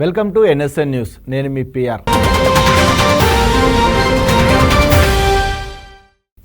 Welcome to NSN news. నేను మీ PR.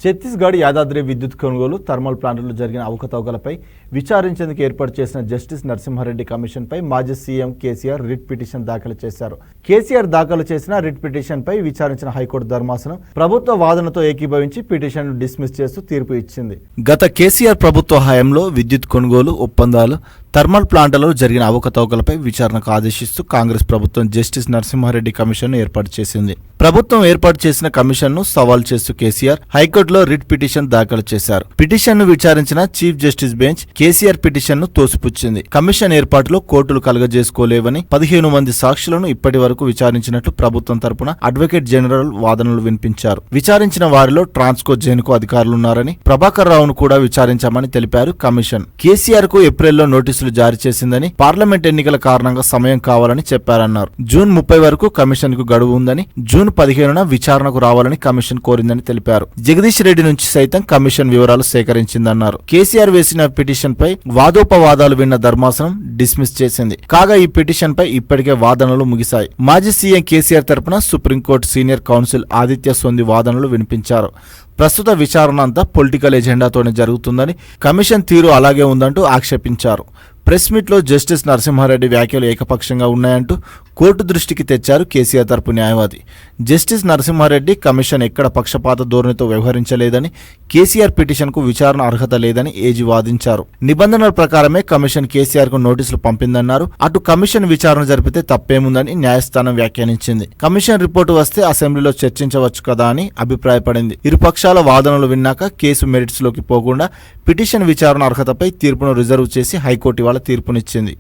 Chhattisgarh Yadadri విద్యుత్ కొనుగోలు థర్మల్ ప్లాంట్లో జరిగిన అవకతవకలపై విచారించేందుకు ఏర్పాటు చేసిన జస్టిస్ నరసింహారెడ్డి కమిషన్పై మాజీ సీఎం కేసీఆర్ రిట్ పిటిషన్ దాఖలు చేశారు. కేసీఆర్ దాఖలు చేసిన రిట్ పిటిషన్పై విచారించిన హైకోర్టు ధర్మాసనం ప్రభుత్వ వాదనతో ఏకీభవించి పిటిషన్ను డిస్మిస్ చేస్తూ తీర్పు ఇచ్చింది. గత కేసీఆర్ ప్రభుత్వ హయాంలో విద్యుత్ కొనుగోలు ఒప్పందాలు థర్మల్ ప్లాంట్లలో జరిగిన అవకతవకలపై విచారణకు ఆదేశిస్తూ కాంగ్రెస్ ప్రభుత్వం జస్టిస్ నరసింహారెడ్డి కమిషన్ను ఏర్పాటు చేసింది. ప్రభుత్వం ఏర్పాటు చేసిన కమిషన్ను సవాల్ చేస్తూ కేసీఆర్ హైకోర్టులో రిట్ పిటిషన్ దాఖలు చేశారు. పిటిషన్ను విచారించిన చీఫ్ జస్టిస్ బెంచ్ కేసీఆర్ పిటిషన్ను తోసిపుచ్చింది. కమిషన్ ఏర్పాటులో కోర్టులు కలగజేసుకోలేవని 15 మంది సాక్షులను ఇప్పటి వరకు విచారించినట్లు ప్రభుత్వం తరపున అడ్వకేట్ జనరల్ వాదనలు వినిపించారు. విచారించిన వారిలో ట్రాన్స్కో జైన్కు అధికారులున్నారని, ప్రభాకర్ రావును కూడా విచారించామని తెలిపారు కమిషన్. కేసీఆర్ కు ఏప్రిల్లో నోటీసులు జారీ చేసిందని, పార్లమెంట్ ఎన్నికల కారణంగా సమయం కావాలని చెప్పారన్నారు. జూన్ 30 వరకు కమిషన్ కు గడువు ఉందని, జూన్ 15న విచారణకు రావాలని కమిషన్ కోరిందని తెలిపారు. జగదీష్ రెడ్డి నుంచి సైతం కమిషన్ వివరాలు సేకరించిందన్నారు. కేసీఆర్ వేసిన పిటిషన్ పై వాదోపవాదాలు విన్న ధర్మాసనం డిస్మిస్ చేసింది. కాగా ఈ పిటిషన్ పై ఇప్పటికే వాదనలు ముగిశాయి. మాజీ సీఎం కేసీఆర్ తరపున సుప్రీంకోర్టు సీనియర్ కౌన్సిల్ ఆదిత్య సొంది వాదనలు వినిపించారు. ప్రస్తుత విచారణ అంతా పొలిటికల్ ఎజెండాతోనే జరుగుతుందని, కమిషన్ తీరు అలాగే ఉందంటూ ఆక్షేపించారు. ప్రెస్ మీట్లో జస్టిస్ నరసింహారెడ్డి వ్యాఖ్యలు ఏకపక్షంగా ఉన్నాయంటూ కోర్టు దృష్టికి తెచ్చారు కేసీఆర్ తరపు న్యాయవాది. జస్టిస్ నరసింహారెడ్డి కమిషన్ ఎక్కడ పక్షపాత ధోరణితో వ్యవహరించలేదని, కేసీఆర్ పిటిషన్కు విచారణ అర్హత లేదని ఏజీ వాదించారు. నిబంధనల ప్రకారమే కమిషన్ కేసీఆర్కు నోటీసులు పంపిందన్నారు. అటు కమిషన్ విచారణ జరిపితే తప్పేముందని న్యాయస్థానం వ్యాఖ్యానించింది. కమిషన్ రిపోర్టు వస్తే అసెంబ్లీలో చర్చించవచ్చు కదా అని అభిప్రాయపడింది. ఇరుపక్షాల వాదనలు విన్నాక కేసు మెరిట్స్ లోకి పోకుండా పిటిషన్ విచారణ అర్హతపై తీర్పును రిజర్వ్ చేసి హైకోర్టు ఇవాళ తీర్పునిచ్చింది.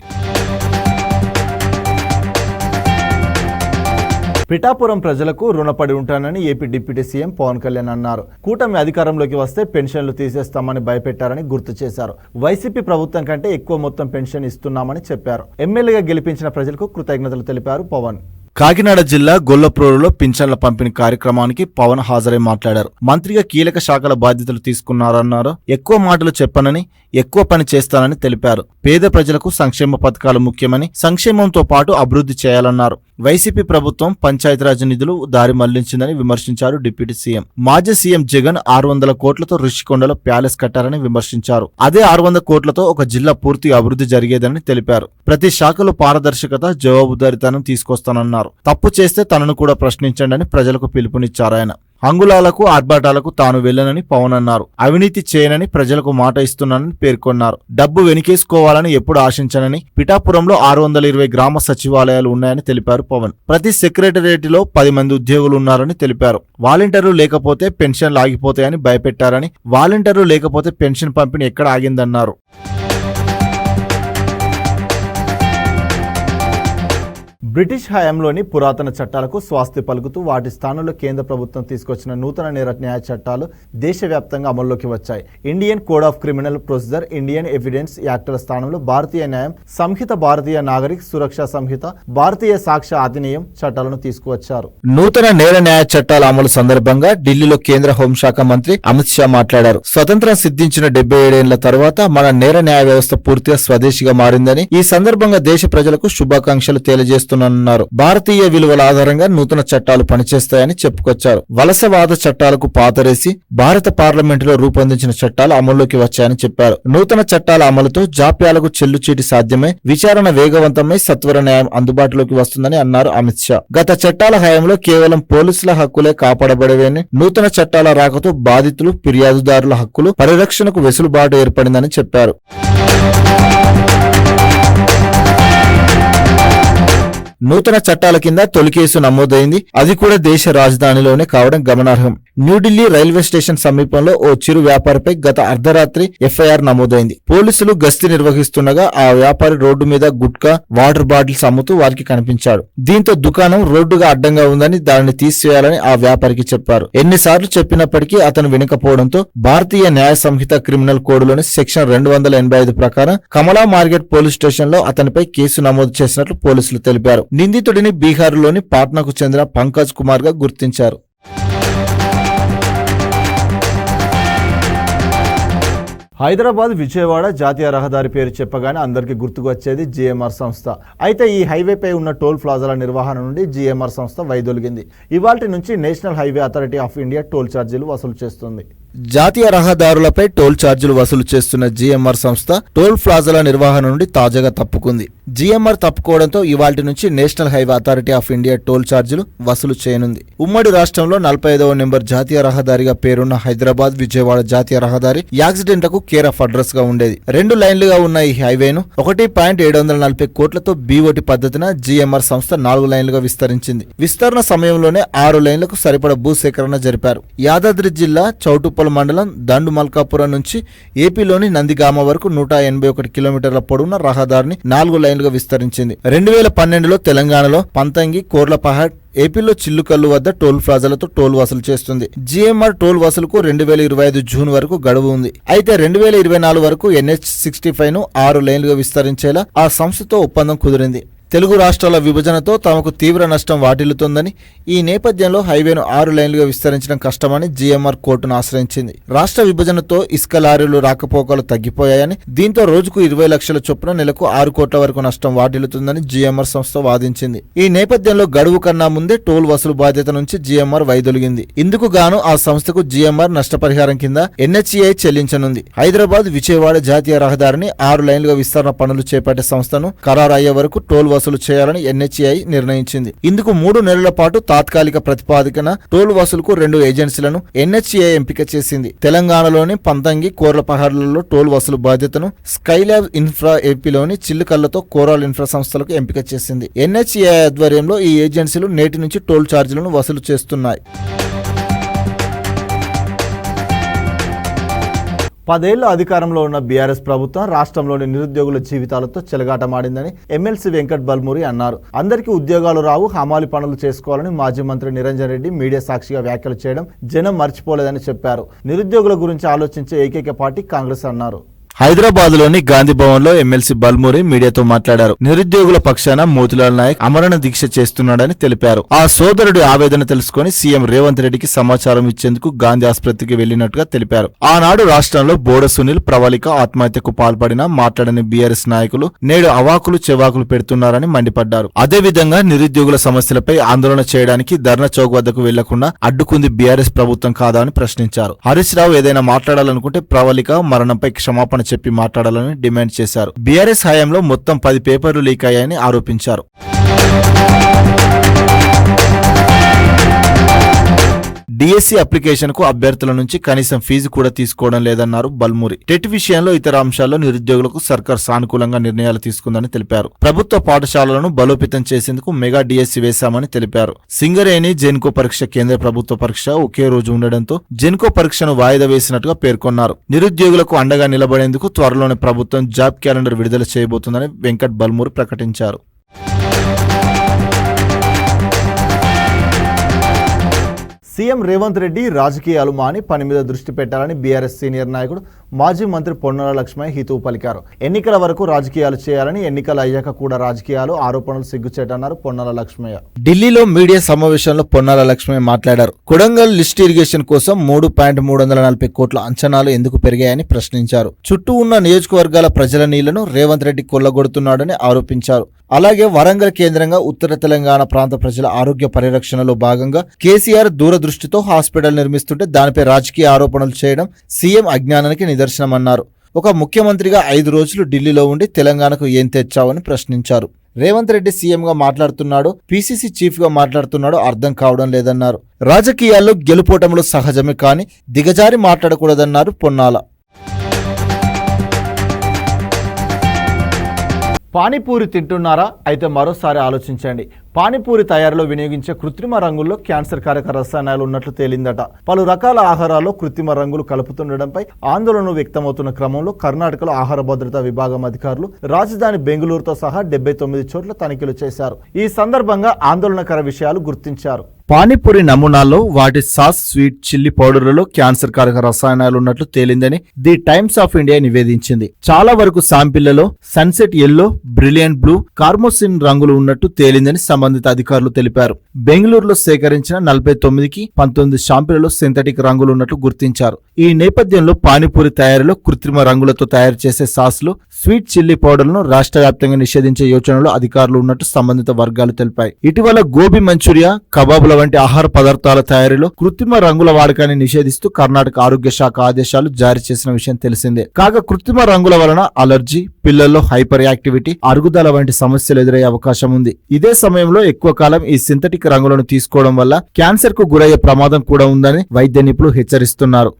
పిఠాపురం ప్రజలకు రుణపడి ఉంటానని AP deputy CM Pawan Kalyan అన్నారు. కూటమి అధికారంలోకి వస్తే పెన్షన్లు తీసేస్తామని భయపెట్టారని గుర్తు చేశారు. వైసీపీ ప్రభుత్వం కంటే ఎక్కువ మొత్తం పెన్షన్ ఇస్తున్నామని చెప్పారు. ఎమ్మెల్యేగా గెలిపించిన ప్రజలకు కృతజ్ఞతలు తెలిపారు పవన్. కాకినాడ జిల్లా గొల్లప్రోలులో పింఛన్ల పంపిణీ కార్యక్రమానికి పవన్ హాజరై మాట్లాడారు. మంత్రిగా కీలక శాఖల బాధ్యతలు తీసుకున్నారన్నారు. ఎక్కువ మాటలు చెప్పనని, ఎక్కువ పని చేస్తానని తెలిపారు. పేద ప్రజలకు సంక్షేమ పథకాలు ముఖ్యమని, సంక్షేమంతో పాటు అభివృద్ధి చేయాలన్నారు. వైసీపీ ప్రభుత్వం పంచాయతీరాజ్ నిధులు దారి మళ్లించిందని విమర్శించారు డిప్యూటీ సీఎం. మాజీ సీఎం జగన్ 600 కోట్లతో రుషికొండలో ప్యాలెస్ కట్టారని విమర్శించారు. అదే 600 కోట్లతో ఒక జిల్లా పూర్తి అభివృద్ధి జరిగేదని తెలిపారు. ప్రతి శాఖలో పారదర్శకత, జవాబుదారీతనం తీసుకొస్తానన్నారు. తప్పు చేస్తే తనను కూడా ప్రశ్నించండి అని ప్రజలకు పిలుపునిచ్చారాయన. హంగులాలకు, ఆర్భాటాలకు తాను వెళ్లనని పవన్ అన్నారు. అవినీతి చేయనని ప్రజలకు మాట ఇస్తున్నానని పేర్కొన్నారు. డబ్బు వెనికేసుకోవాలని ఎప్పుడు ఆశించనని, పిఠాపురంలో 620 గ్రామ సచివాలయాలు ఉన్నాయని తెలిపారు పవన్. ప్రతి సెక్రటరియట్లో 10 మంది ఉద్యోగులు ఉన్నారని తెలిపారు. వాలంటీర్లు లేకపోతే పెన్షన్లు ఆగిపోతాయని భయపెట్టారని, వాలంటీర్లు లేకపోతే పెన్షన్ పంపిణీ ఎక్కడ ఆగిందన్నారు. బ్రిటిష్ హయాంలోని పురాతన చట్టాలకు స్వాస్తి పలుకుతూ వాటి స్థానంలో కేంద్ర ప్రభుత్వం తీసుకొచ్చిన నూతన నేర న్యాయ చట్టాలు దేశవ్యాప్తంగా అమల్లోకి వచ్చాయి. Indian code of criminal procedure, Indian evidence యాక్టుల స్థానంలో భారతీయ న్యాయం సంహిత, భారతీయ నాగరిక సురక్షా సంహిత, భారతీయ సాక్ష్య అధినియం చట్టాలను తీసుకువచ్చారు. నూతన నేర న్యాయ చట్టాల అమలు సందర్భంగా ఢిల్లీలో కేంద్ర హోంశాఖ మంత్రి అమిత్ షా మాట్లాడారు. స్వతంత్రం సిద్ధించిన 77 ఏళ్ల తర్వాత మన నేర న్యాయ వ్యవస్థ పూర్తిగా స్వదేశీగా మారిందని, ఈ సందర్భంగా దేశ ప్రజలకు శుభాకాంక్షలు తెలియజేస్తున్నారు. భారతీయ విలువల ఆధారంగా నూతన చట్టాలు పనిచేస్తాయని చెప్పుకొచ్చారు. వలసవాద చట్టాలకు పాతరేసి భారత పార్లమెంటులో రూపొందించిన చట్టాలు అమల్లోకి వచ్చాయని చెప్పారు. నూతన చట్టాల అమలుతో జాప్యాలకు చెల్లుచీటి సాధ్యమై, విచారణ వేగవంతమై సత్వర న్యాయం అందుబాటులోకి వస్తుందని అన్నారు అమిత్ షా. గత చట్టాల హయాంలో కేవలం పోలీసుల హక్కులే కాపాడబడేవని, నూతన చట్టాల రాకతో బాధితులు, ఫిర్యాదుదారుల హక్కులు పరిరక్షణకు వెసులుబాటు ఏర్పడిందని చెప్పారు. నూతన చట్టాల కింద తొలి కేసు నమోదైంది. అది కూడా దేశ రాజధానిలోనే కావడం గమనార్హం. న్యూఢిల్లీ రైల్వే స్టేషన్ సమీపంలో ఓ చిరు వ్యాపారిపై గత అర్ధరాత్రి ఎఫ్ఐఆర్ నమోదైంది. పోలీసులు గస్తీ నిర్వహిస్తుండగా ఆ వ్యాపారి రోడ్డు మీద గుట్కా, వాటర్ బాటిల్స్ అమ్ముతూ వారికి కనిపించాడు. దీంతో దుకాణం రోడ్డుగా అడ్డంగా ఉందని, దానిని తీసివేయాలని ఆ వ్యాపారికి చెప్పారు. ఎన్నిసార్లు చెప్పినప్పటికీ అతను వినకపోవడంతో భారతీయ న్యాయ సంహిత క్రిమినల్ కోడ్లోని సెక్షన్ 285 ప్రకారం కమలా మార్కెట్ పోలీస్ స్టేషన్ లో అతనిపై కేసు నమోదు చేసినట్లు పోలీసులు తెలిపారు. నిందితుడిని బీహార్లోని పాట్నాకు చెందిన పంకజ్ కుమార్ గా గుర్తించారు. హైదరాబాద్ విజయవాడ జాతీయ రహదారి పేరు చెప్పగానే అందరికీ గుర్తుకు వచ్చేది జిఎంఆర్ సంస్థ. అయితే ఈ హైవేపై ఉన్న టోల్ ప్లాజాల నిర్వహణ నుండి జిఎంఆర్ సంస్థ వైదొలిగింది. ఇవాల్టి నుంచి national highway authority of India toll ఛార్జీలు వసూలు చేస్తుంది. జాతీయ రహదారులపై టోల్ ఛార్జీలు వసూలు చేస్తున్న జిఎంఆర్ సంస్థ టోల్ ప్లాజాల నిర్వహణ నుండి తాజాగా తప్పుకుంది. జిఎంఆర్ తప్పుకోవడంతో ఇవాల్టి నుంచి national highway authority of India toll ఛార్జీలు వసూలు చేయనుంది. ఉమ్మడి రాష్ట్రంలో 45వ నెంబర్ జాతీయ రహదారిగా పేరున్న హైదరాబాద్ విజయవాడ జాతీయ రహదారి యాక్సిడెంట్లకు కేర్ ఆఫ్ అడ్రస్ గా ఉండేది. 2 లైన్లుగా ఉన్న ఈ హైవేను 1.740 కోట్లతో బీఓటీ పద్ధతిన జిఎంఆర్ సంస్థ 4 లైన్లుగా విస్తరించింది. విస్తరణ సమయంలోనే 6 లైన్లకు సరిపడ భూసేకరణ జరిపారు. యాదాద్రి జిల్లా చౌటుప్పల్ మండలం దండు మల్కాపురం నుంచి ఏపీలోని నందిగామ వరకు 181 కిలోమీటర్ల పొడవున రహదారిని 4 లైన్లుగా విస్తరించింది. 2012లో తెలంగాణలో పంతంగి, కోర్లపహాడ్, ఏపీలో చిల్లుకల్లు వద్ద టోల్ ప్లాజాలతో టోల్ వసూలు చేస్తుంది. జిఎంఆర్ టోల్ వసూలుకు 2025 జూన్ వరకు గడువు ఉంది. అయితే 2024 వరకు NH65 ను 6 లైన్లుగా విస్తరించేలా ఆ సంస్థతో ఒప్పందం కుదిరింది. తెలుగు రాష్ట్రాల విభజనతో తమకు తీవ్ర నష్టం వాటిల్లుతోందని, ఈ నేపథ్యంలో హైవేను 6 లైన్లుగా విస్తరించడం కష్టమని జిఎంఆర్ కోర్టును ఆశ్రయించింది. రాష్ట్ర విభజనతో ఇసుక లారీలు రాకపోకలు తగ్గిపోయాయని, దీంతో రోజుకు 20 లక్షల చొప్పున నెలకు 6 కోట్ల వరకు నష్టం వాటిల్లుతుందని జిఎంఆర్ సంస్థ వాదించింది. ఈ నేపథ్యంలో గడువు కన్నా ముందే టోల్ వసూలు బాధ్యత నుంచి జిఎంఆర్ వైదొలిగింది. ఇందుకు గాను ఆ సంస్థకు జిఎంఆర్ నష్టపరిహారం కింద NHEI చెల్లించనుంది. హైదరాబాద్ విజయవాడ జాతీయ రహదారిని 6 లైన్లుగా విస్తరణ పనులు చేపట్టే సంస్థను ఖరారు అయ్యే వరకు టోల్ వసూలు చేయాలని NHEI నిర్ణయించింది. ఇందుకు 3 నెలల పాటు తాత్కాలిక ప్రతిపాదికన టోల్ వసూలుకు 2 ఏజెన్సీలను NHEI ఎంపిక చేసింది. తెలంగాణలోని పంతంగి, కోర్లపహాడ్లలో టోల్ వసూలు బాధ్యతను స్కైలాబ్ ఇన్ఫ్రా, ఏపీలోని చిల్లుకల్లతో కోరాల్ ఇన్ఫ్రా సంస్థలకు ఎంపిక చేసింది. NHEI ఆధ్వర్యంలో ఈ ఏజెన్సీలు నేటి నుంచి టోల్ ఛార్జీలను వసూలు చేస్తున్నాయి. 10 ఏళ్ల అధికారంలో ఉన్న బీఆర్ఎస్ ప్రభుత్వం రాష్ట్రంలోని నిరుద్యోగుల జీవితాలతో చెలగాటమాడిందని ఎమ్మెల్సీ వెంకట్ బల్మూరి అన్నారు. అందరికీ ఉద్యోగాలు రావు, హమాలి పనులు చేసుకోవాలని మాజీ మంత్రి నిరంజన్ రెడ్డి మీడియా సాక్షిగా వ్యాఖ్యలు చేయడం జనం మర్చిపోలేదని చెప్పారు. నిరుద్యోగుల గురించి ఆలోచించే ఏకైక పార్టీ కాంగ్రెస్ అన్నారు. హైదరాబాద్ లోని గాంధీ భవన్ లో ఎమ్మెల్సీ బల్మూరి మీడియాతో మాట్లాడారు. నిరుద్యోగుల పక్షాన మోతిలాల్ నాయక్ అమరణ దీక్ష చేస్తున్నాడని తెలిపారు. ఆ సోదరుడి ఆవేదన తెలుసుకుని సీఎం రేవంత్ రెడ్డికి సమాచారం ఇచ్చేందుకు గాంధీ ఆసుపత్రికి వెళ్లినట్టుగా తెలిపారు. ఆనాడు రాష్ట్రంలో బోడ సునీల్, ప్రవళిక ఆత్మహత్యకు పాల్పడినా మాట్లాడని బీఆర్ఎస్ నాయకులు నేడు అవాకులు చెవాకులు పెడుతున్నారని మండిపడ్డారు. అదేవిధంగా నిరుద్యోగుల సమస్యలపై ఆందోళన చేయడానికి ధర్నా చౌక్ వద్దకు వెళ్లకుండా అడ్డుకుంది బీఆర్ఎస్ ప్రభుత్వం కాదా అని ప్రశ్నించారు. హరీష్ రావు ఏదైనా మాట్లాడాలనుకుంటే ప్రవళిక మరణంపై క్షమాపణ చెప్పి మాట్లాడాలని డిమాండ్ చేశారు. బీఆర్ఎస్ హయాంలో మొత్తం 10 పేపర్లు లీక్ అయ్యాయని ఆరోపించారు. డిఎస్సి అప్లికేషన్ కు అభ్యర్థుల నుంచి కనీసం ఫీజు కూడా తీసుకోవడం లేదన్నారు బల్మూరి. టెట్ విషయంలో ఇతర అంశాల్లో నిరుద్యోగులకు సర్కార్ సానుకూలంగా నిర్ణయాలు తీసుకుందని తెలిపారు. ప్రభుత్వ పాఠశాలలను బలోపేతం చేసేందుకు మెగా డిఎస్సి వేశామని తెలిపారు. సింగరేణి, జెన్కో పరీక్ష కేంద్ర ప్రభుత్వ పరీక్ష ఒకే రోజు ఉండడంతో జెన్కో పరీక్షను వాయిదా వేసినట్టుగా పేర్కొన్నారు. నిరుద్యోగులకు అండగా నిలబడేందుకు త్వరలోనే ప్రభుత్వం జాబ్ క్యాలెండర్ విడుదల చేయబోతుందని వెంకట్ బల్మూరి ప్రకటించారు. సీఎం రేవంత్ రెడ్డి రాజకీయాలు మాని పని మీద దృష్టి పెట్టాలని బీఆర్ఎస్ సీనియర్ నాయకుడు మాజీ మంత్రి పొన్నాల లక్ష్మయ్య హితవు పలికారు. ఎన్నికల వరకు రాజకీయాలు చేయాలని, ఎన్నికలు అయ్యాక కూడా రాజకీయాలు, ఆరోపణలు సిగ్గుచేటన్నారు పొన్నాల లక్ష్మయ్య. ఢిల్లీలో మీడియా సమావేశంలో పొన్నాల లక్ష్మయ్య మాట్లాడారు. కొడంగల్ లిస్ట్ ఇరిగేషన్ కోసం 3.340 కోట్ల అంచనాలు ఎందుకు పెరిగాయని ప్రశ్నించారు. చుట్టూ ఉన్న నియోజకవర్గాల ప్రజల నీళ్లను రేవంత్ రెడ్డి కొల్లగొడుతున్నాడని ఆరోపించారు. అలాగే వరంగల్ కేంద్రంగా ఉత్తర తెలంగాణ ప్రాంత ప్రజల ఆరోగ్య పరిరక్షణలో భాగంగా కేసీఆర్ దూరదృష్టితో హాస్పిటల్ నిర్మిస్తుంటే దానిపై రాజకీయ ఆరోపణలు చేయడం సీఎం అజ్ఞానానికి నిదర్శనమన్నారు. ఒక ముఖ్యమంత్రిగా 5 రోజులు ఢిల్లీలో ఉండి తెలంగాణకు ఏం తెచ్చావని ప్రశ్నించారు. రేవంత్ రెడ్డి సీఎంగా మాట్లాడుతున్నాడో, పీసీసీ చీఫ్ గా మాట్లాడుతున్నాడో అర్థం కావడం లేదన్నారు. రాజకీయాల్లో గెలుపోటములు సహజమే, కానీ దిగజారి మాట్లాడకూడదన్నారు పొన్నాల. పానీపూరి తింటున్నారా? అయితే మరోసారి ఆలోచించండి. పానీపూరి తయారీలో వినియోగించే కృత్రిమ రంగుల్లో క్యాన్సర్ కారక రసాయనాలు ఉన్నట్లు తేలిందట. పలు రకాల ఆహారాల్లో కృత్రిమ రంగులు కలుపుతుండటంపై ఆందోళన వ్యక్తమవుతున్న క్రమంలో కర్ణాటకలో ఆహార భద్రతా విభాగం అధికారులు రాజధాని బెంగళూరుతో సహా 79 చోట్ల తనిఖీలు చేశారు. ఈ సందర్భంగా ఆందోళనకర విషయాలు గుర్తించారు. పానీపూరి నమూనాల్లో వాటి సాస్, స్వీట్, చిల్లీ పౌడర్లలో క్యాన్సర్ కారక రసాయనాలు ఉన్నట్లు తేలిందని ది టైమ్స్ ఆఫ్ ఇండియా నివేదించింది. చాలా వరకు శాంపిళ్లలో సన్సెట్ ఎల్లో, బ్రిలియంట్ బ్లూ, కార్మోసిన్ రంగులు ఉన్నట్టు తేలిందని సంబంధిత అధికారులు తెలిపారు. బెంగళూరులో సేకరించిన 49కి 19 షాంపులలో సింథటిక్ రంగులు ఉన్నట్లు గుర్తించారు. ఈ నేపథ్యంలో పానీపూరి తయారీలో కృత్రిమ రంగులతో తయారు చేసే సాస్లు, స్వీట్ చిల్లీ పౌడర్లను రాష్ట్ర వ్యాప్తంగా నిషేధించే యోచనలో అధికారులు ఉన్నట్టు సంబంధిత వర్గాలు తెలిపాయి. ఇటీవల గోబీ మంచూరియా, కబాబుల వంటి ఆహార పదార్థాల తయారీలో కృత్రిమ రంగుల వాడకాన్ని నిషేధిస్తూ కర్ణాటక ఆరోగ్య శాఖ ఆదేశాలు జారీ చేసిన విషయం తెలిసిందే. కాగా కృత్రిమ రంగుల వలన అలర్జీ, పిల్లల్లో హైపర్ యాక్టివిటీ, అరుగుదల వంటి సమస్యలు ఎదురయ్యే అవకాశం ఉంది. ఇదే సమయంలో ఎక్కువ కాలం ఈ సింథటిక్ రంగులను తీసుకోవడం వల్ల క్యాన్సర్ కు గురయ్యే ప్రమాదం కూడా ఉందని వైద్య నిపుణులు హెచ్చరిస్తున్నారు.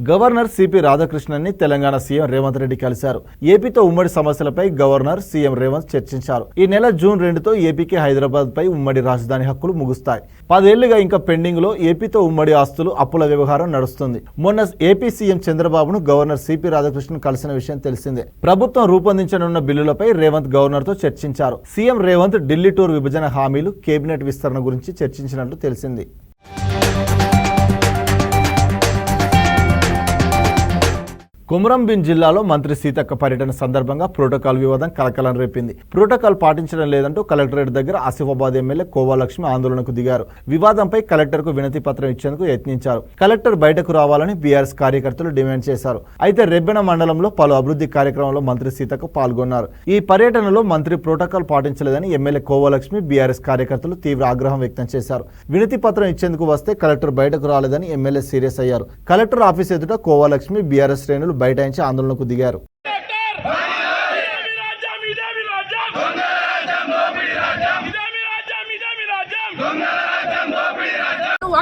గవర్నర్ సిపి రాధాకృష్ణన్ ని తెలంగాణ సీఎం రేవంత్ రెడ్డి కలిశారు. ఏపీతో ఉమ్మడి సమస్యలపై గవర్నర్, సీఎం రేవంత్ చర్చించారు. ఈ నెల జూన్ 2తో ఏపీకి హైదరాబాద్ పై ఉమ్మడి రాజధాని హక్కులు ముగుస్తాయి. 10 ఏళ్లుగా ఇంకా పెండింగ్ లో ఏపీతో ఉమ్మడి ఆస్తులు, అప్పుల వ్యవహారం నడుస్తుంది. మొన్న ఏపీ సీఎం చంద్రబాబును గవర్నర్ సిపి రాధాకృష్ణన్ కలిసిన విషయం తెలిసిందే. ప్రభుత్వం రూపొందించనున్న బిల్లులపై రేవంత్ గవర్నర్ తో చర్చించారు. సీఎం రేవంత్ ఢిల్లీ టూర్, విభజన హామీలు, కేబినెట్ విస్తరణ గురించి చర్చించినట్లు తెలిసింది. కొమరంభీం జిల్లాలో మంత్రి సీతక్క పర్యటన సందర్భంగా ప్రోటోకాల్ వివాదం కలకలం రేపింది. ప్రోటోకాల్ పాటించడం లేదంటూ కలెక్టరేట్ దగ్గర ఆసిఫాబాద్ ఎమ్మెల్యే కోవాలక్ష్మి ఆందోళనకు దిగారు. వివాదంపై కలెక్టర్కు వినతి పత్రం ఇచ్చేందుకు యత్నించారు. కలెక్టర్ బయటకు రావాలని బీఆర్ఎస్ కార్యకర్తలు డిమాండ్ చేశారు. అయితే రెబ్బెన మండలంలో పలు అభివృద్ధి కార్యక్రమంలో మంత్రి సీతక్క పాల్గొన్నారు. ఈ పర్యటనలో మంత్రి ప్రోటోకాల్ పాటించలేదని ఎమ్మెల్యే కోవాలక్ష్మి, బీఆర్ఎస్ కార్యకర్తలు తీవ్ర ఆగ్రహం వ్యక్తం చేశారు. వినతి పత్రం ఇచ్చేందుకు వస్తే కలెక్టర్ బయటకు రాలేదని ఎమ్మెల్యే సీరియస్ అయ్యారు. కలెక్టర్ ఆఫీస్ ఎదుట కోవాలక్ష్మి, బీఆర్ఎస్ శ్రేణులు బైఠాయించి ఆందోళనకు దిగారు.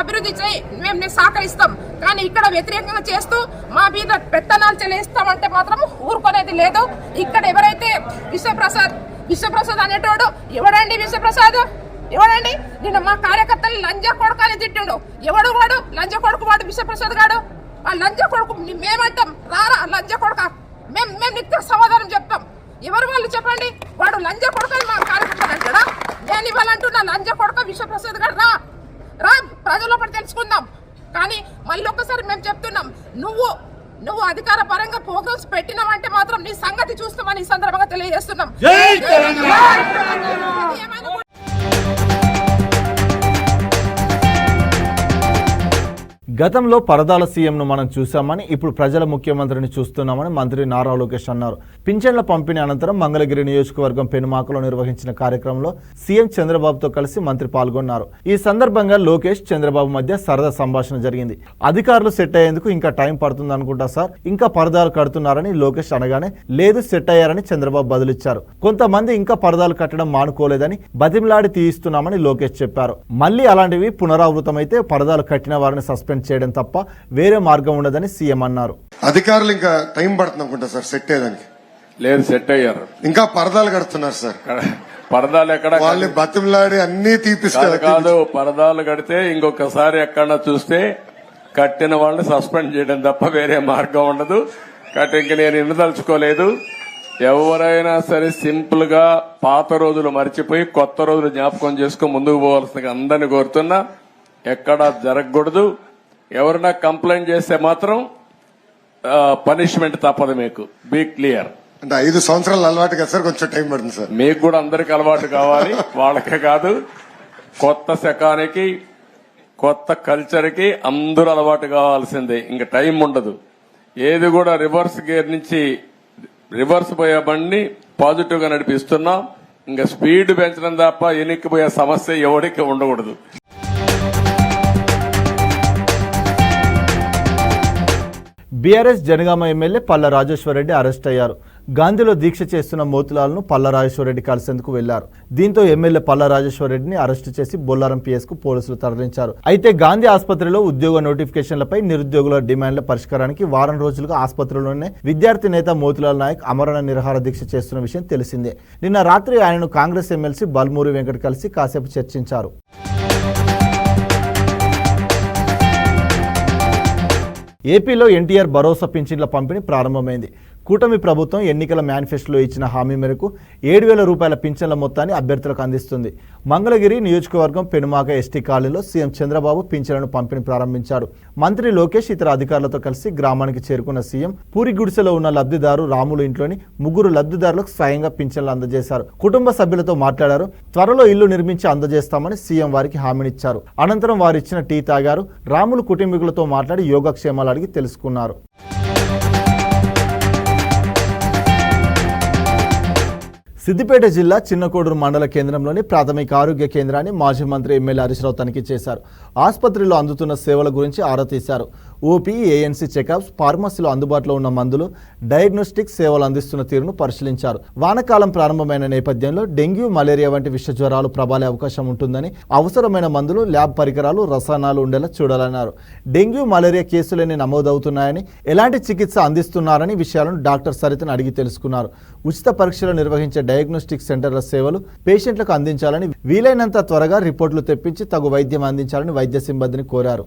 అభివృద్ధి చేయి, మేము సహకరిస్తాం, కానీ ఇక్కడ వ్యతిరేకంగా చేస్తూ మా మీద పెత్తనాలు చెల్లిస్తామంటే మాత్రం ఊరుకునేది లేదు. ఇక్కడ ఎవరైతే విశ్వప్రసాద్ అనేటోడు ఎవడండి? విశ్వప్రసాద్ ఎవడండి? నిన్న మా కార్యకర్తలు లంజా కొడుకు అని తిట్టిండు. ఎవడు వాడు? లంజా కొడుకు వాడు విశ్వప్రసాద్ గాడు. ఆ లంజా కొడుకు మేమంటాం, రారా లంజా కొడుక, మేము నిత్య సమాధానం చెప్తాం. ఎవరు వాళ్ళు చెప్పండి? వాడు లంజా కొడుకు అని మా కార్యకర్తలు అంటాడా? నేను ఇవ్వాలంటున్నా లంజా కొడుక విశ్వప్రసాద్ గారు రా ప్రజల పడి తెలుసుకుందాం. కానీ మళ్ళీ ఒక్కసారి మేము చెప్తున్నాం, నువ్వు అధికార పరంగా ప్రోగ్రామ్స్ పెట్టినావంటే మాత్రం నీ సంగతి చూస్తామని ఈ సందర్భంగా తెలియజేస్తున్నాం. గతంలో పరదాల సీఎంను మనం చూశామని, ఇప్పుడు ప్రజల ముఖ్యమంత్రిని చూస్తున్నామని మంత్రి నారా లోకేష్ అన్నారు. పింఛన్ల పంపిణీ అనంతరం మంగళగిరి నియోజకవర్గం పెనుమాకలో నిర్వహించిన కార్యక్రమంలో సీఎం చంద్రబాబుతో కలిసి మంత్రి పాల్గొన్నారు. ఈ సందర్భంగా లోకేష్, చంద్రబాబు మధ్య సరదా సంభాషణ జరిగింది. అధికారులు సెట్ అయ్యేందుకు ఇంకా టైం పడుతుంది అనుకుంటా సార్, ఇంకా పరదాలు కడుతున్నారని లోకేష్ అనగానే లేదు సెట్ అయ్యారని చంద్రబాబు బదులిచ్చారు. కొంతమంది ఇంకా పరదాలు కట్టడం మానుకోలేదని బతిమలాడి తీయిస్తున్నామని లోకేష్ చెప్పారు. మళ్ళీ అలాంటివి పునరావృతమైతే పరదాలు కట్టిన వారిని సస్పెండ్ చేయడం తప్ప వేరే మార్గం ఉండదని సీఎం అన్నారు. అధికారులు ఇంకా టైం పడుతుంది అనుకుంటా సార్ సెట్ అయ్యేదానికి. లేదు, సెట్ అయ్యారు. ఇంకా పరదాలు కడుతున్నారు సార్. పరదాలు ఎక్కడ? వాళ్ళు బతిమలాడి అన్ని తీపిస్తారు. కాదు, పరదాలు కడితే ఇంకొకసారి ఎక్కడ చూస్తే కట్టిన వాళ్ళని సస్పెండ్ చేయడం తప్ప వేరే మార్గం ఉండదు. కాబట్టి ఇంక నేను ఇన్నదలుచుకోలేదు. ఎవరైనా సరే సింపుల్ గా పాత రోజులు మర్చిపోయి కొత్త రోజులు జ్ఞాపకం చేసుకుని ముందుకు పోవాల్సిందిగా అందరిని కోరుతున్నా. ఎక్కడా జరగకూడదు. ఎవరైనా కంప్లైంట్ చేస్తే మాత్రం పనిష్మెంట్ తప్పదు. మీకు బీ క్లియర్. అంటే 5 సంవత్సరాలు అలవాటు కదా సార్, కొంచెం టైం పడుతుంది సార్. మీకు కూడా అందరికి అలవాటు కావాలి, వాళ్ళకే కాదు. కొత్త శకానికి, కొత్త కల్చర్ కి అందరూ అలవాటు కావాల్సిందే. ఇంకా టైం ఉండదు. ఏది కూడా రివర్స్ గేర్ నుంచి రివర్స్ పోయే బండిని పాజిటివ్ గా నడిపిస్తున్నాం. ఇంకా స్పీడ్ పెంచడం తప్ప ఎనిక్కిపోయే సమస్య ఎవరికి ఉండకూడదు. బీఆర్ఎస్ జనగామ ఎమ్మెల్యే పల్ల రాజేశ్వరరెడ్డి అరెస్ట్ అయ్యారు. గాంధీలో దీక్ష చేస్తున్న మోతులాల్ను పల్ల రాజేశ్వరరెడ్డి కలిసేందుకు వెళ్లారు. దీంతో ఎమ్మెల్యే పల్ల రాజేశ్వరరెడ్డిని అరెస్టు చేసి బొల్లారం పిఎస్ కు పోలీసులు తరలించారు. అయితే గాంధీ ఆసుపత్రిలో ఉద్యోగ నోటిఫికేషన్లపై నిరుద్యోగుల డిమాండ్ల పరిష్కారానికి వారం రోజులుగా ఆసుపత్రిలోనే విద్యార్థి నేత మోతిలాల్ నాయక్ అమరణ నిరాహార దీక్ష చేస్తున్న విషయం తెలిసిందే. నిన్న రాత్రి ఆయనను కాంగ్రెస్ ఎమ్మెల్సీ బల్మూరి వెంకట్ కలిసి కాసేపు చర్చించారు. ఏపీలో ఎన్టీఆర్ భరోసా పింఛన్ల పంపిణీ ప్రారంభమైంది. కూటమి ప్రభుత్వం ఎన్నికల మేనిఫెస్టోలో ఇచ్చిన హామీ మేరకు 7,000 రూపాయల పింఛన్ల మొత్తాన్ని అభ్యర్థులకు అందిస్తుంది. మంగళగిరి నియోజకవర్గం పెనుమాక ఎస్టీ కాలనీలో సీఎం చంద్రబాబు పింఛన్లను పంపిణీ ప్రారంభించారు. మంత్రి లోకేష్ ఇతర అధికారులతో కలిసి గ్రామానికి చేరుకున్న సీఎం పూరి గుడిసెలో ఉన్న లబ్ధిదారు రాములు ఇంట్లోని 3 లబ్ధిదారులకు స్వయంగా పింఛన్లు అందజేశారు. కుటుంబ సభ్యులతో మాట్లాడారు. త్వరలో ఇల్లు నిర్మించి అందజేస్తామని సీఎం వారికి హామీనిచ్చారు. అనంతరం వారిచ్చిన టీ తాగారు. రాములు కుటుంబీకులతో మాట్లాడి యోగక్షేమాలు అడిగి తెలుసుకున్నారు. సిద్దిపేట జిల్లా చిన్నకోడూరు మండల కేంద్రంలోని ప్రాథమిక ఆరోగ్య కేంద్రాన్ని మాజీ మంత్రి ఎమ్మెల్యే హరీష్ రావు తనిఖీ చేశారు. ఆసుపత్రిలో అందుతున్న సేవల గురించి ఆరా తీశారు. ఓపీ, ఏఎన్సీ చెకప్స్, ఫార్మసీలో అందుబాటులో ఉన్న మందులు, డయాగ్నోస్టిక్ సేవలు అందిస్తున్న తీరును పరిశీలించారు. వానాకాలం ప్రారంభమైన నేపథ్యంలో డెంగ్యూ, మలేరియా వంటి విష జ్వరాలు ప్రబలే అవకాశం ఉంటుందని అవసరమైన మందులు, ల్యాబ్ పరికరాలు, రసాయనాలు ఉండేలా చూడాలన్నారు. డెంగ్యూ, మలేరియా కేసులన్నీ నమోదవుతున్నాయని, ఎలాంటి చికిత్స అందిస్తున్నారని విషయాలను డాక్టర్ సరితను అడిగి తెలుసుకున్నారు. ఉచిత పరీక్షలు నిర్వహించే డయాగ్నోస్టిక్ సెంటర్ల సేవలు పేషెంట్లకు అందించాలని, వీలైనంత త్వరగా రిపోర్టులు తెప్పించి తగు వైద్యం అందించాలని వైద్య సిబ్బందిని కోరారు.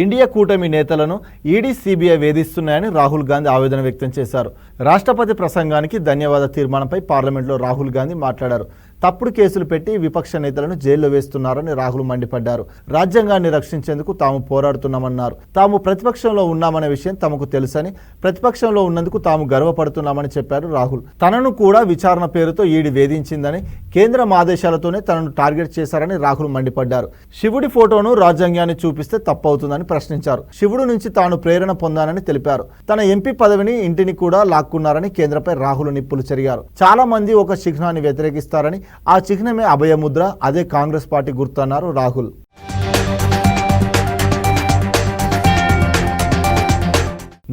ఇండియా కూటమి నేతలను ఈడీ, సిబిఐ వేధిస్తున్నాయని రాహుల్ గాంధీ ఆవేదన వ్యక్తం చేశారు. రాష్ట్రపతి ప్రసంగానికి ధన్యవాద తీర్మానంపై పార్లమెంట్లో రాహుల్ గాంధీ మాట్లాడారు. తప్పుడు కేసులు పెట్టి విపక్ష నేతలను జైల్లో వేస్తున్నారని రాహుల్ మండిపడ్డారు. రాజ్యాంగాన్ని రక్షించేందుకు తాము పోరాడుతున్నామన్నారు. తాము ప్రతిపక్షంలో ఉన్నామనే విషయం తమకు తెలుసని, ప్రతిపక్షంలో ఉన్నందుకు తాము గర్వపడుతున్నామని చెప్పారు రాహుల్. తనను కూడా విచారణ పేరుతో ఈడీ వేధించిందని, కేంద్రం ఆదేశాలతోనే తనను టార్గెట్ చేశారని రాహుల్ మండిపడ్డారు. శివుడి ఫోటోను రాజ్యాంగాన్ని చూపిస్తే తప్పవుతుందని ప్రశ్నించారు. శివుడు నుంచి తాను ప్రేరణ పొందానని తెలిపారు. తన ఎంపీ పదవిని, ఇంటిని కూడా లాక్కున్నారని కేంద్రంపై రాహుల్ నిప్పులు చెరిగారు. చాలా మంది ఒక చిహ్నాన్ని వ్యతిరేకిస్తారని, ఆ చిహ్నమే అభయముద్ర, అదే కాంగ్రెస్ పార్టీ గుర్తన్నారు రాహుల్.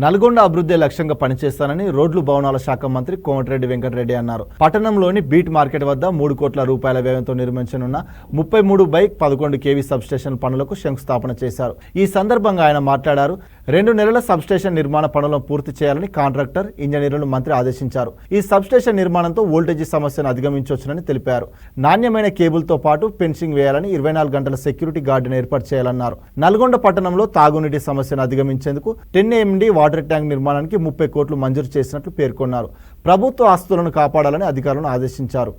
నల్గొండ అభివృద్ధి లక్ష్యంగా పనిచేస్తానని రోడ్లు, భవనాల శాఖ మంత్రి కోమటిరెడ్డి వెంకటరెడ్డి అన్నారు. పట్టణంలోని బీట్ మార్కెట్ వద్ద 3 కోట్ల రూపాయల వ్యయంతో నిర్మించనున్న 33/11 kV సబ్స్టేషన్ పనులకు శంకుస్థాపన చేశారు. ఈ సందర్భంగా ఆయన మాట్లాడారు. 2 నెలల సబ్స్టేషన్ నిర్మాణ పనులను పూర్తి చేయాలని కాంట్రాక్టర్, ఇంజనీర్లను మంత్రి ఆదేశించారు. ఈ సబ్స్టేషన్ నిర్మాణంతో వోల్టేజీ సమస్యను అధిగమించవచ్చునని తెలిపారు. నాణ్యమైన కేబుల్తో పాటు ఫెన్సింగ్ వేయాలని, 24 గంటల సెక్యూరిటీ గార్డును ఏర్పాటు చేయాలన్నారు. నల్గొండ పట్టణంలో తాగునీటి సమస్యను అధిగమించేందుకు 10 MD వాటర్ ట్యాంక్ నిర్మాణానికి 30 కోట్లు మంజూరు చేసినట్లు పేర్కొన్నారు. ప్రభుత్వ ఆస్తులను కాపాడాలని అధికారులను ఆదేశించారు.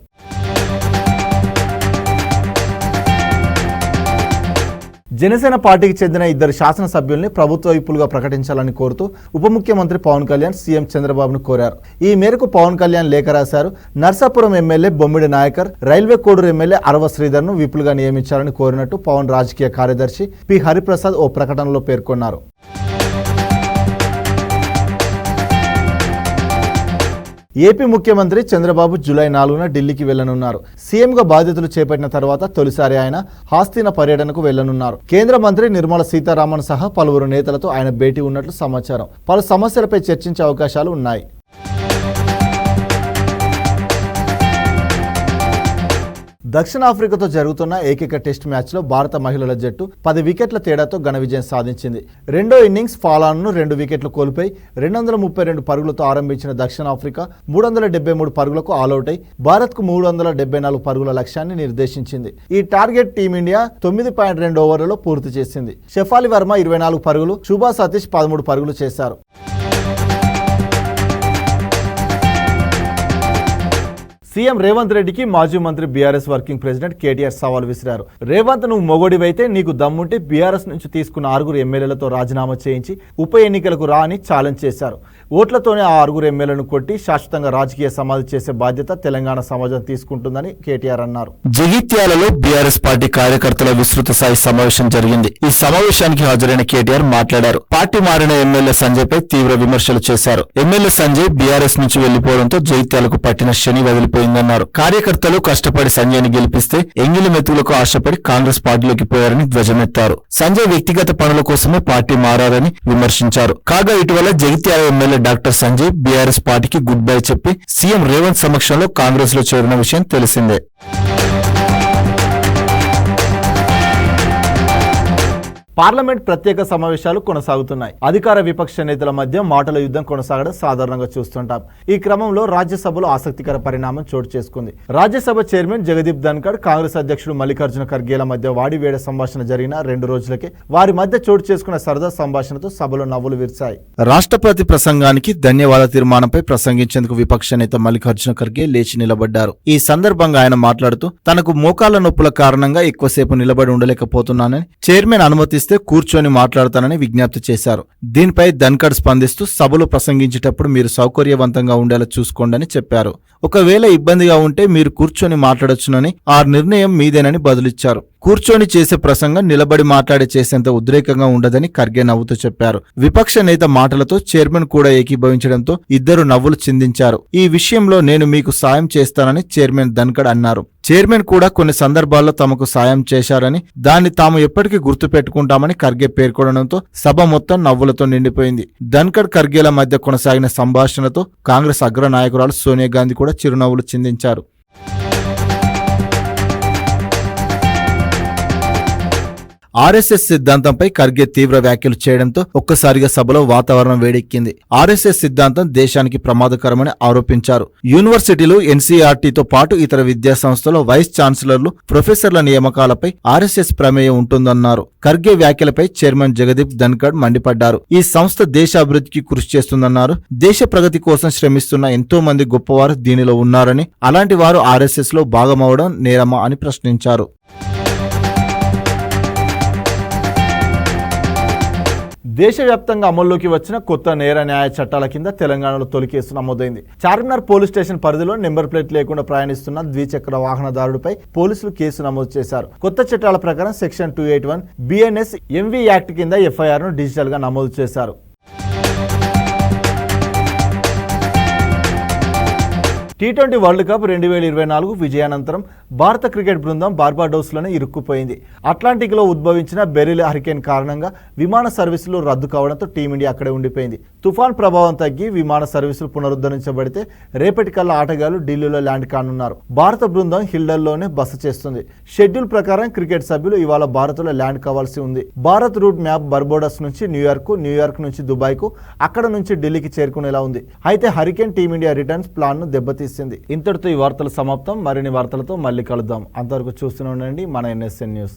జనసేన పార్టీకి చెందిన 2 శాసనసభ్యుల్ని ప్రభుత్వ వైపులుగా ప్రకటించాలని కోరుతూ ఉప ముఖ్యమంత్రి పవన్ కళ్యాణ్ సీఎం చంద్రబాబును కోరారు. ఈ మేరకు పవన్ కళ్యాణ్ లేఖ రాశారు. నర్సాపురం ఎమ్మెల్యే బొమ్మిడి నాయకర్, రైల్వే కోడూరు ఎమ్మెల్యే అరవ శ్రీధర్ను విపులుగా నియమించాలని కోరినట్టు పవన్ రాజకీయ కార్యదర్శి పి హరిప్రసాద్ ఓ ప్రకటనలో పేర్కొన్నారు. ఏపీ ముఖ్యమంత్రి చంద్రబాబు జూలై 4న ఢిల్లీకి వెళ్లనున్నారు. సీఎంగా బాధ్యతలు చేపట్టిన తర్వాత తొలిసారి ఆయన హాస్తిన పర్యటనకు వెళ్లనున్నారు. కేంద్ర మంత్రి నిర్మలా సీతారామన్ సహా పలువురు నేతలతో ఆయన భేటీ ఉన్నట్లు సమాచారం. పలు సమస్యలపై చర్చించే అవకాశాలు ఉన్నాయి. దక్షిణాఫ్రికాతో జరుగుతున్న ఏకైక టెస్ట్ మ్యాచ్లో భారత మహిళల జట్టు 10 వికెట్ల తేడాతో ఘన విజయం సాధించింది. రెండో ఇన్నింగ్స్ ఫాలాన్ను 2 వికెట్లు కోల్పోయి 232 పరుగులతో ఆరంభించిన దక్షిణాఫ్రికా 373 పరుగులకు ఆలౌట్ అయి భారత్కు 374 పరుగుల లక్ష్యాన్ని నిర్దేశించింది. ఈ టార్గెట్ టీమిండియా 9.2 ఓవర్లలో పూర్తి చేసింది. షెఫాలి వర్మ 24 పరుగులు, శుభా సతీష్ 13 పరుగులు చేశారు. సీఎం రేవంత్ రెడ్డికి మాజీ మంత్రి బీఆర్ఎస్ వర్కింగ్ ప్రెసిడెంట్ కేటీఆర్ సవాల్ విసిరారు. రేవంత్, నువ్వు మొగోడివైతే నీకు దమ్ముంటే బీఆర్ఎస్ నుంచి తీసుకున్న 6 ఎమ్మెల్యేలతో రాజీనామా చేయించి ఉప ఎన్నికలకు రా అని ఛాలెంజ్ చేశారు. ఓట్లతోనే ఆ 6 ఎమ్మెల్యేలను కొట్టి శాశ్వతంగా రాజకీయ సమాధి చేసే బాధ్యత తెలంగాణ సమాజం తీసుకుంటుందని కేటీఆర్ అన్నారు. జగిత్యాలలో బీఆర్ఎస్ పార్టీ కార్యకర్తల విస్తృత స్థాయి సమావేశం జరిగింది. ఈ సమావేశానికి హాజరైన కేటీఆర్ మాట్లాడారు. పార్టీ మారిన ఎమ్మెల్యే సంజయ్ పై తీవ్ర విమర్శలు చేశారు. ఎమ్మెల్యే సంజయ్ బీఆర్ఎస్ నుంచి వెళ్లిపోవడంతో జగిత్యాలకు పట్టిన శని వదిలిపోయిందన్నారు. కార్యకర్తలు కష్టపడి సంజయ్ ని గెలిపిస్తే ఎంగిలి మెతుకులకు ఆశపడి కాంగ్రెస్ పార్టీలోకి పోయారని ధ్వజమెత్తారు. సంజయ్ వ్యక్తిగత పనుల కోసమే పార్టీ మారారని విమర్శించారు. కాగా ఇటీవల Jagtial MLA doctor Sanjay BRS పార్టీకి గుడ్ బై చెప్పి సీఎం రేవంత్ సమక్షంలో కాంగ్రెస్ లో చేరిన విషయం తెలిసిందే. పార్లమెంట్ ప్రత్యేక సమావేశాలు కొనసాగుతున్నాయి. అధికార విపక్ష నేతల మధ్య మాటల యుద్ధం కొనసాగడం సాధారణంగా చూస్తుంటాం. ఈ క్రమంలో రాజ్యసభలో ఆసక్తికర పరిణామం చోటు చేసుకుంది. రాజ్యసభ చైర్మన్ జగదీప్ ధన్కర్, కాంగ్రెస్ అధ్యక్షుడు మల్లికార్జున ఖర్గేల మధ్య వాడివేడ సంభాషణ జరిగిన 2 రోజులకే వారి మధ్య చోటు చేసుకున్న సరదా సంభాషణతో సభలో నవ్వులు విరిశాయి. రాష్ట్రపతి ప్రసంగానికి ధన్యవాద తీర్మానంపై ప్రసంగించేందుకు విపక్ష నేత మల్లికార్జున ఖర్గే లేచి నిలబడ్డారు. ఈ సందర్భంగా ఆయన మాట్లాడుతూ తనకు మోకాళ్ల నొప్పుల కారణంగా ఎక్కువసేపు నిలబడి ఉండలేకపోతున్నానని, చైర్మన్ అనుమతిస్తే కూర్చొని మాట్లాడతానని విజ్ఞప్తి చేశారు. దీనిపై ధన్కర్ స్పందిస్తూ సభలో ప్రసంగించేటప్పుడు మీరు సౌకర్యవంతంగా ఉండేలా చూసుకోండని చెప్పారు. ఒకవేళ ఇబ్బందిగా ఉంటే మీరు కూర్చొని మాట్లాడొచ్చునని, ఆ నిర్ణయం మీదేనని బదులిచ్చారు. కూర్చొని చేసే ప్రసంగం నిలబడి మాట్లాడే చేసేంత ఉద్రేకంగా ఉండదని ఖర్గే నవ్వుతూ చెప్పారు. విపక్ష నేత మాటలతో చైర్మన్ కూడా ఏకీభవించడంతో ఇద్దరు నవ్వులు చిందించారు. ఈ విషయంలో నేను మీకు సాయం చేస్తానని చైర్మన్ ధన్కర్ అన్నారు. చైర్మన్ కూడా కొన్ని సందర్భాల్లో తమకు సాయం చేశారని, దాన్ని తాము ఎప్పటికీ గుర్తు పెట్టుకుంటామని ఖర్గే పేర్కొనడంతో సభ మొత్తం నవ్వులతో నిండిపోయింది. ధన్కర్ ఖర్గేల మధ్య కొనసాగిన సంభాషణతో కాంగ్రెస్ అగ్ర నాయకురాలు సోనియా గాంధీ కూడా చిరునవ్వులు చిందించారు. ఆర్ఎస్ఎస్ సిద్ధాంతంపై ఖర్గే తీవ్ర వ్యాఖ్యలు చేయడంతో ఒక్కసారిగా సభలో వాతావరణం వేడెక్కింది. ఆర్ఎస్ఎస్ సిద్ధాంతం దేశానికి ప్రమాదకరమని ఆరోపించారు. యూనివర్సిటీలు, ఎన్సీఆర్టీతో పాటు ఇతర విద్యా సంస్థల వైస్ ఛాన్సలర్లు, ప్రొఫెసర్ల నియామకాలపై ఆర్ఎస్ఎస్ ప్రమేయం ఉంటుందన్నారు. ఖర్గే వ్యాఖ్యలపై చైర్మన్ జగదీప్ ధన్కర్ మండిపడ్డారు. ఈ సంస్థ దేశ అభివృద్ధికి కృషి చేస్తుందన్నారు. దేశ ప్రగతి కోసం శ్రమిస్తున్న ఎంతో మంది గొప్పవారు దీనిలో ఉన్నారని, అలాంటి వారు ఆర్ఎస్ఎస్ లో భాగమవడం నేరమా అని ప్రశ్నించారు. దేశవ్యాప్తంగా అమల్లోకి వచ్చిన కొత్త నేర న్యాయ చట్టాల కింద తెలంగాణలో తొలి కేసు నమోదైంది. చార్మినార్ పోలీస్ స్టేషన్ పరిధిలో నెంబర్ ప్లేట్ లేకుండా ప్రయాణిస్తున్న ద్విచక్ర వాహనదారుడిపై పోలీసులు కేసు నమోదు చేశారు. కొత్త చట్టాల ప్రకారం సెక్షన్ 281 BNS MV యాక్ట్ కింద FIR ను డిజిటల్ గా నమోదు చేశారు. T20 వరల్డ్ కప్ 2024 విజయానంతరం భారత క్రికెట్ బృందం బార్బాడోస్లోనే ఇరుక్కుపోయింది. అట్లాంటిక్లో ఉద్భవించిన బెరిల్ హరికేన్ కారణంగా విమాన సర్వీసులు రద్దు కావడంతో టీమిండియా అక్కడే ఉండిపోయింది. తుఫాన్ ప్రభావం తగ్గి విమాన సర్వీసులు పునరుద్ధరించబడితే రేపటికల్లా ఆటగాళ్లు ఢిల్లీలో ల్యాండ్ కానున్నారు. భారత బృందం హిల్డన్లోనే బస చేస్తుంది. షెడ్యూల్ ప్రకారం క్రికెట్ సభ్యులు ఇవాళ భారత్లో ల్యాండ్ కావాల్సి ఉంది. భారత్ రూట్ మ్యాప్ బార్బోడస్ నుంచి న్యూయార్క్ నుంచి దుబాయ్కు, అక్కడ నుంచి ఢిల్లీకి చేరుకునేలా ఉంది. అయితే హరికేన్ టీమిండియా రిటర్న్స్ ప్లాన్ ను దెబ్బతీసింది. ఇంతటితో ఈ వార్తలు సమాప్తం. మరిన్ని వార్తలతో మళ్ళీ కలుద్దాం. అంతవరకు చూస్తూనే ఉండండి మన NSN న్యూస్.